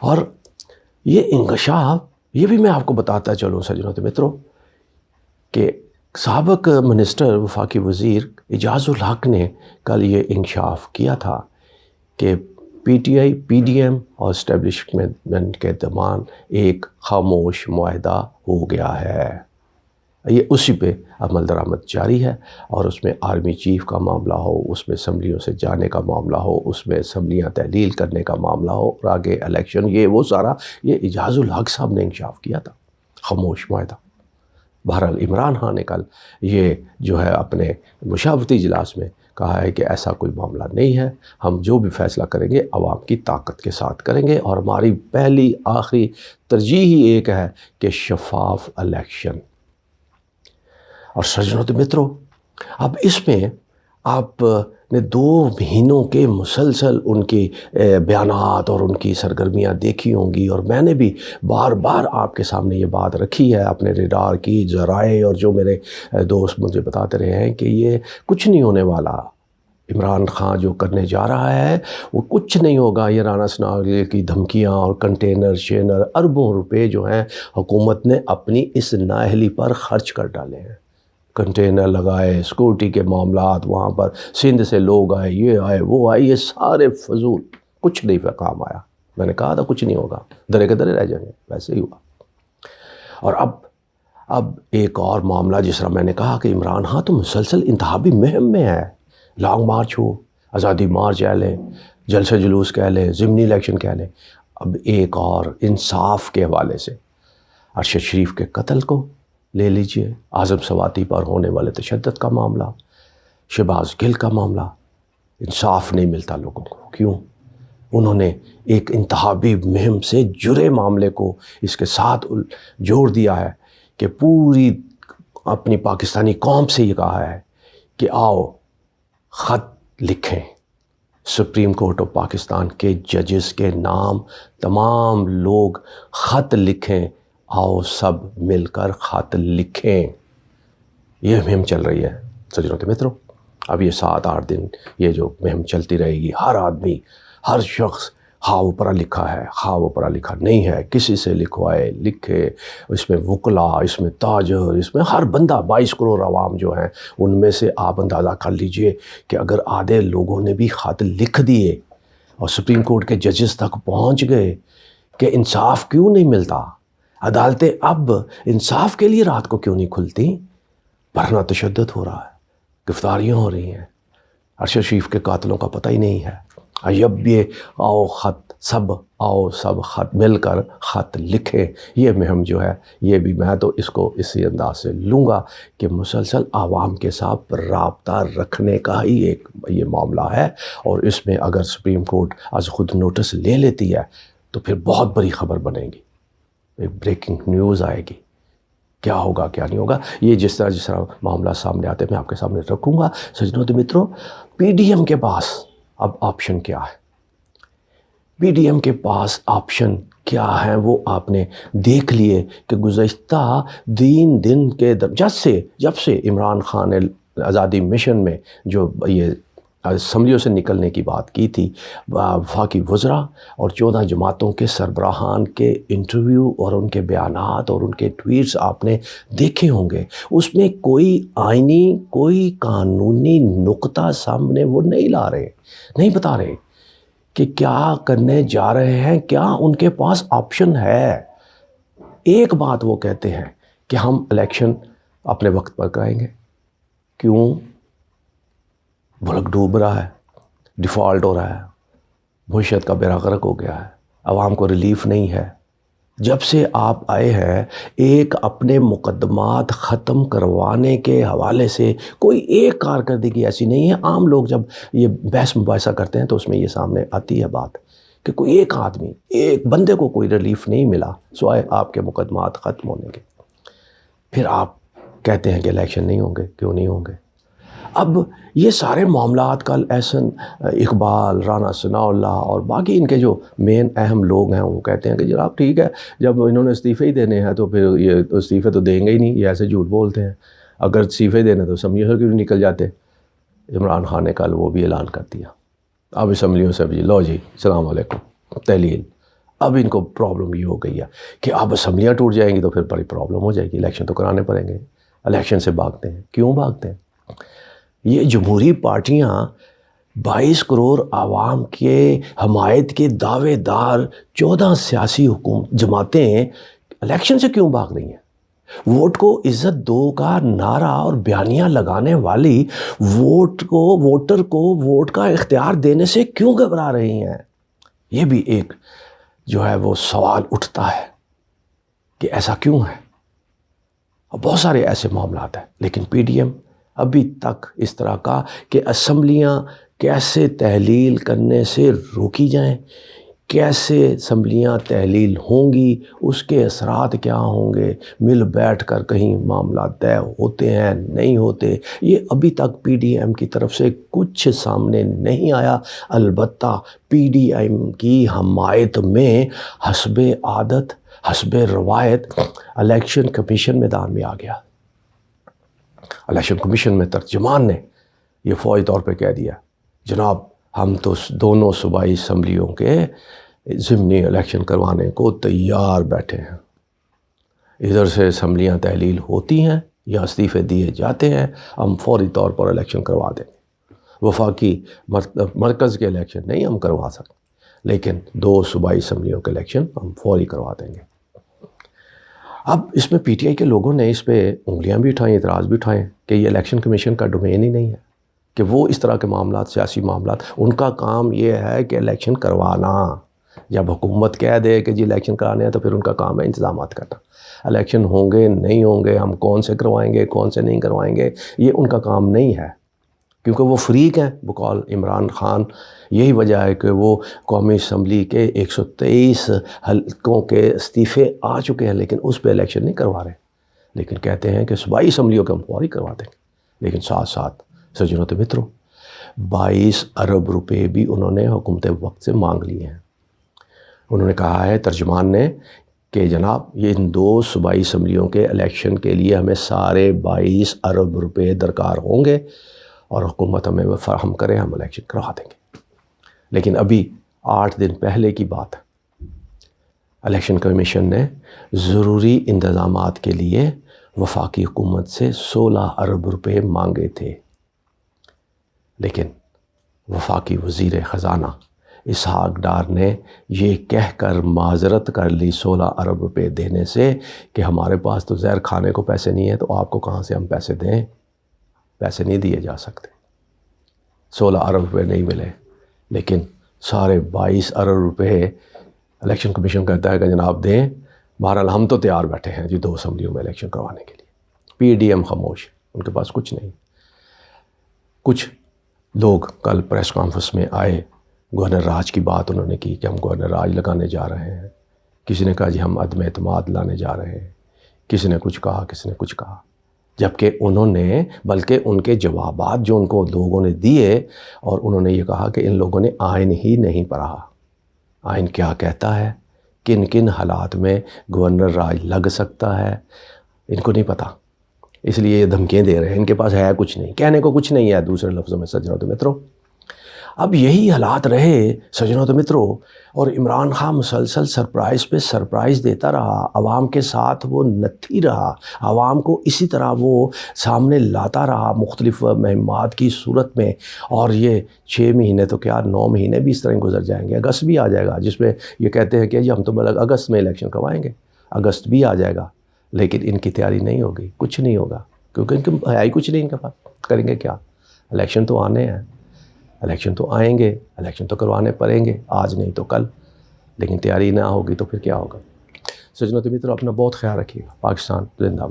اور یہ انکشاف، یہ بھی میں آپ کو بتاتا چلوں سجنوں و متروں کہ سابق منسٹر وفاقی وزیر اعجاز الحق نے کل یہ انکشاف کیا تھا کہ P T I, P D M اور اسٹیبلشمنٹ کے درمیان ایک خاموش معاہدہ ہو گیا ہے۔ یہ اسی پہ عمل درآمد جاری ہے، اور اس میں آرمی چیف کا معاملہ ہو، اس میں اسمبلیوں سے جانے کا معاملہ ہو، اس میں اسمبلیاں تحلیل کرنے کا معاملہ ہو، اور آگے الیکشن، یہ وہ سارا یہ اعجاز الحق صاحب نے انکشاف کیا تھا، خاموش معاہدہ۔ بہرحال عمران خان نے کل یہ جو ہے اپنے مشاورتی اجلاس میں کہا ہے کہ ایسا کوئی معاملہ نہیں ہے، ہم جو بھی فیصلہ کریں گے عوام کی طاقت کے ساتھ کریں گے، اور ہماری پہلی آخری ترجیح ہی ایک ہے کہ شفاف الیکشن۔ اور سجنوں و متروں، اب اس میں آپ نے 2 مہینوں کے مسلسل ان کی بیانات اور ان کی سرگرمیاں دیکھی ہوں گی، اور میں نے بھی بار بار آپ کے سامنے یہ بات رکھی ہے اپنے ریڈار کی ذرائع، اور جو میرے دوست مجھے بتاتے رہے ہیں کہ یہ کچھ نہیں ہونے والا، عمران خان جو کرنے جا رہا ہے وہ کچھ نہیں ہوگا، یہ رانا ثناءاللہ کی دھمکیاں اور کنٹینر شینر اربوں روپے جو ہیں حکومت نے اپنی اس نااہلی پر خرچ کر ڈالے ہیں، کنٹینر لگائے، سیکورٹی کے معاملات، وہاں پر سندھ سے لوگ آئے، یہ آئے وہ آئے، یہ سارے فضول، کچھ نہیں کام آیا۔ میں نے کہا تھا کچھ نہیں ہوگا، درے کے درے رہ جائیں گے، ویسے ہی ہوا۔ اور اب ایک اور معاملہ، جس طرح میں نے کہا کہ عمران خان تو مسلسل انتخابی مہم میں ہے، لانگ مارچ ہو، آزادی مارچ کہہ لیں، جلسہ جلوس کہہ لیں، ضمنی الیکشن کہہ لیں، اب ایک اور انصاف کے حوالے سے ارشد شریف کے قتل کو لے لیجئے، اعظم سواتی پر ہونے والے تشدد کا معاملہ، شہباز گل کا معاملہ، انصاف نہیں ملتا لوگوں کو۔ کیوں؟ انہوں نے ایک انتخابی مہم سے جڑے معاملے کو اس کے ساتھ جوڑ دیا ہے کہ پوری اپنی پاکستانی قوم سے یہ کہا ہے کہ آؤ خط لکھیں، سپریم کورٹ آف پاکستان کے ججز کے نام تمام لوگ خط لکھیں، آؤ سب مل کر خط لکھیں۔ یہ مہم چل رہی ہے سجنوں و متروں، اب یہ 7-8 دن یہ جو مہم چلتی رہے گی، ہر آدمی، ہر شخص خواہ وہ پڑھا لکھا ہے، خواہ وہ پڑھا لکھا نہیں ہے، کسی سے لکھوائے لکھے، اس میں وکلا، اس میں تاجر، اس میں ہر بندہ، 22 کروڑ عوام جو ہیں ان میں سے آپ اندازہ کر لیجئے کہ اگر آدھے لوگوں نے بھی خط لکھ دیے اور سپریم کورٹ کے ججز تک پہنچ گئے کہ انصاف کیوں نہیں ملتا، عدالتیں اب انصاف کے لیے رات کو کیوں نہیں کھلتی، بھرنا تشدد ہو رہا ہے، گرفتاریاں ہو رہی ہیں، ارشد شریف کے قاتلوں کا پتہ ہی نہیں ہے، اب یہ آؤ سب خط مل کر خط لکھیں، یہ مہم جو ہے یہ بھی میں تو اس کو اسی انداز سے لوں گا کہ مسلسل عوام کے ساتھ رابطہ رکھنے کا ہی ایک یہ معاملہ ہے، اور اس میں اگر سپریم کورٹ از خود نوٹس لے لیتی ہے تو پھر بہت بڑی خبر بنے گی، ایک بریکنگ نیوز آئے گی، کیا ہوگا کیا نہیں ہوگا، یہ جس طرح معاملہ سامنے آتے میں آپ کے سامنے رکھوں گا۔ سجنوں و متروں، پی ڈی ایم کے پاس اب آپشن کیا ہے؟ پی ڈی ایم کے پاس آپشن کیا ہے وہ آپ نے دیکھ لیے کہ گزشتہ 3 دن کے جب سے عمران خان نے آزادی مشن میں جو یہ اسمبلیوں سے نکلنے کی بات کی تھی، وفاقی وزراء اور 14 جماعتوں کے سربراہان کے انٹرویو اور ان کے بیانات اور ان کے ٹویٹس آپ نے دیکھے ہوں گے، اس میں کوئی آئینی، کوئی قانونی نقطہ سامنے وہ نہیں لا رہے، نہیں بتا رہے کہ کیا کرنے جا رہے ہیں، کیا ان کے پاس آپشن ہے۔ ایک بات وہ کہتے ہیں کہ ہم الیکشن اپنے وقت پر کرائیں گے۔ کیوں؟ ملک ڈوب رہا ہے، ڈیفالٹ ہو رہا ہے، معیشت کا بیڑا غرق ہو گیا ہے، عوام کو ریلیف نہیں ہے۔ جب سے آپ آئے ہیں ایک اپنے مقدمات ختم کروانے کے حوالے سے کوئی ایک کارکردگی ایسی نہیں ہے۔ عام لوگ جب یہ بحث مباحثہ کرتے ہیں تو اس میں یہ سامنے آتی ہے بات کہ کوئی ایک آدمی، ایک بندے کو کوئی ریلیف نہیں ملا سوائے آپ کے مقدمات ختم ہونے کے۔ پھر آپ کہتے ہیں کہ الیکشن نہیں ہوں گے، کیوں نہیں ہوں گے؟ اب یہ سارے معاملات کل احسن اقبال، رانا ثناءاللہ اور باقی ان کے جو مین اہم لوگ ہیں وہ کہتے ہیں کہ جناب ٹھیک ہے، جب انہوں نے استعفے ہی دینے ہیں تو پھر یہ استعفے تو دیں گے ہی نہیں، یہ ایسے جھوٹ بولتے ہیں، اگر استعفے دینے تو اسمبلیوں سے کیوں نہیں نکل جاتے۔ عمران خان نے کل وہ بھی اعلان کر دیا، اب اسمبلیوں سے بھی لو جی السلام علیکم، تحلیل، اب ان کو پرابلم یہ ہو گئی ہے کہ اب اسمبلیاں ٹوٹ جائیں گی تو پھر بڑی پرابلم ہو جائے گی، الیکشن تو کرانے پڑیں گے۔ الیکشن سے بھاگتے ہیں، کیوں بھاگتے ہیں؟ یہ جمہوری پارٹیاں 22 کروڑ عوام کے حمایت کے دعوے دار 14 سیاسی جماعتیں الیکشن سے کیوں بھاگ رہی ہیں؟ ووٹ کو عزت دو کا نعرہ اور بیانیہ لگانے والی ووٹر کو ووٹ کا اختیار دینے سے کیوں گھبرا رہی ہیں؟ یہ بھی ایک جو ہے وہ سوال اٹھتا ہے کہ ایسا کیوں ہے؟ اور بہت سارے ایسے معاملات ہیں، لیکن پی ڈی ایم ابھی تک اس طرح کا کہ اسمبلیاں کیسے تحلیل کرنے سے روکی جائیں، کیسے اسمبلیاں تحلیل ہوں گی، اس کے اثرات کیا ہوں گے، مل بیٹھ کر کہیں معاملات طے ہوتے ہیں نہیں ہوتے، یہ ابھی تک پی ڈی ایم کی طرف سے کچھ سامنے نہیں آیا۔ البتہ پی ڈی ایم کی حمایت میں حسب عادت حسب روایت الیکشن کمیشن میدان میں آ گیا۔ الیکشن کمیشن میں ترجمان نے یہ فوری طور پہ کہہ دیا، جناب ہم تو دونوں صوبائی اسمبلیوں کے ضمنی الیکشن کروانے کو تیار بیٹھے ہیں، ادھر سے اسمبلیاں تحلیل ہوتی ہیں یا استعفے دیے جاتے ہیں، ہم فوری طور پر الیکشن کروا دیں گے۔ وفاقی مرکز کے الیکشن نہیں ہم کروا سکتے، لیکن 2 صوبائی اسمبلیوں کے الیکشن ہم فوری کروا دیں گے۔ اب اس میں پی ٹی آئی کے لوگوں نے اس پہ انگلیاں بھی اٹھائیں، اعتراض بھی اٹھائیں کہ یہ الیکشن کمیشن کا ڈومین ہی نہیں ہے، کہ وہ اس طرح کے معاملات، سیاسی معاملات، ان کا کام یہ ہے کہ الیکشن کروانا۔ جب حکومت کہہ دے کہ جی الیکشن کرانے ہیں تو پھر ان کا کام ہے انتظامات کرنا۔ الیکشن ہوں گے نہیں ہوں گے، ہم کون سے کروائیں گے کون سے نہیں کروائیں گے، یہ ان کا کام نہیں ہے، کیونکہ وہ فریق ہیں بقول عمران خان۔ یہی وجہ ہے کہ وہ قومی اسمبلی کے 123 حلقوں کے استعفے آ چکے ہیں، لیکن اس پہ الیکشن نہیں کروا رہے، لیکن کہتے ہیں کہ صوبائی اسمبلیوں کے ہم فوری کروا دیں گے۔ لیکن ساتھ ساتھ سجنوں تو متروں 22 ارب روپے بھی انہوں نے حکومت وقت سے مانگ لیے ہیں۔ انہوں نے کہا ہے ترجمان نے کہ جناب یہ ان 2 صوبائی اسمبلیوں کے الیکشن کے لیے ہمیں سارے 22 ارب روپے درکار ہوں گے اور حکومت ہمیں وہ فراہم کرے، ہم الیکشن کروا دیں گے۔ لیکن ابھی 8 دن پہلے کی بات ہے، الیکشن کمیشن نے ضروری انتظامات کے لیے وفاقی حکومت سے 16 ارب روپے مانگے تھے، لیکن وفاقی وزیر خزانہ اسحاق ڈار نے یہ کہہ کر معذرت کر لی 16 ارب روپے دینے سے کہ ہمارے پاس تو زہر کھانے کو پیسے نہیں ہیں، تو آپ کو کہاں سے ہم پیسے دیں، پیسے نہیں دیے جا سکتے۔ 16 ارب روپے نہیں ملے، لیکن سارے 22 ارب روپے الیکشن کمیشن کہتا ہے کہ جناب دیں۔ بہرحال ہم تو تیار بیٹھے ہیں جی 2 اسمبلیوں میں الیکشن کروانے کے لیے۔ پی ڈی ایم خاموش، ان کے پاس کچھ نہیں۔ کچھ لوگ کل پریس کانفرنس میں آئے، گورنر راج کی بات انہوں نے کی کہ ہم گورنر راج لگانے جا رہے ہیں، کسی نے کہا جی ہم عدم اعتماد لانے جا رہے ہیں، کسی نے کچھ کہا، کسی نے کچھ کہا، جبکہ انہوں نے بلکہ ان کے جوابات جو ان کو لوگوں نے دیے، اور انہوں نے یہ کہا کہ ان لوگوں نے آئین ہی نہیں پڑھا۔ آئین کیا کہتا ہے، کن کن حالات میں گورنر راج لگ سکتا ہے، ان کو نہیں پتہ، اس لیے یہ دھمکیاں دے رہے ہیں۔ ان کے پاس ہے کچھ نہیں، کہنے کو کچھ نہیں ہے، دوسرے لفظوں میں سجنوں تو متروں۔ اب یہی حالات رہے سجنوں تو متروں، اور عمران خان مسلسل سرپرائز پہ سرپرائز دیتا رہا، عوام کے ساتھ وہ نتھی رہا، عوام کو اسی طرح وہ سامنے لاتا رہا مختلف مہمات کی صورت میں، اور یہ 6 مہینے تو کیا 9 مہینے بھی اس طرح گزر جائیں گے، اگست بھی آ جائے گا جس میں یہ کہتے ہیں کہ جی ہم تو اگست میں الیکشن کروائیں گے، اگست بھی آ جائے گا، لیکن ان کی تیاری نہیں ہوگی، کچھ نہیں ہوگا، کیونکہ ان کے ہے ہی کچھ نہیں، ان کے پاس کریں گے کیا؟ الیکشن تو آنے ہیں، الیکشن تو آئیں گے، الیکشن تو کروانے پڑیں گے، آج نہیں تو کل، لیکن تیاری نہ ہوگی تو پھر کیا ہوگا؟ سجنوں تو متروں اپنا بہت خیال رکھیے گا۔ پاکستان زندہ باد۔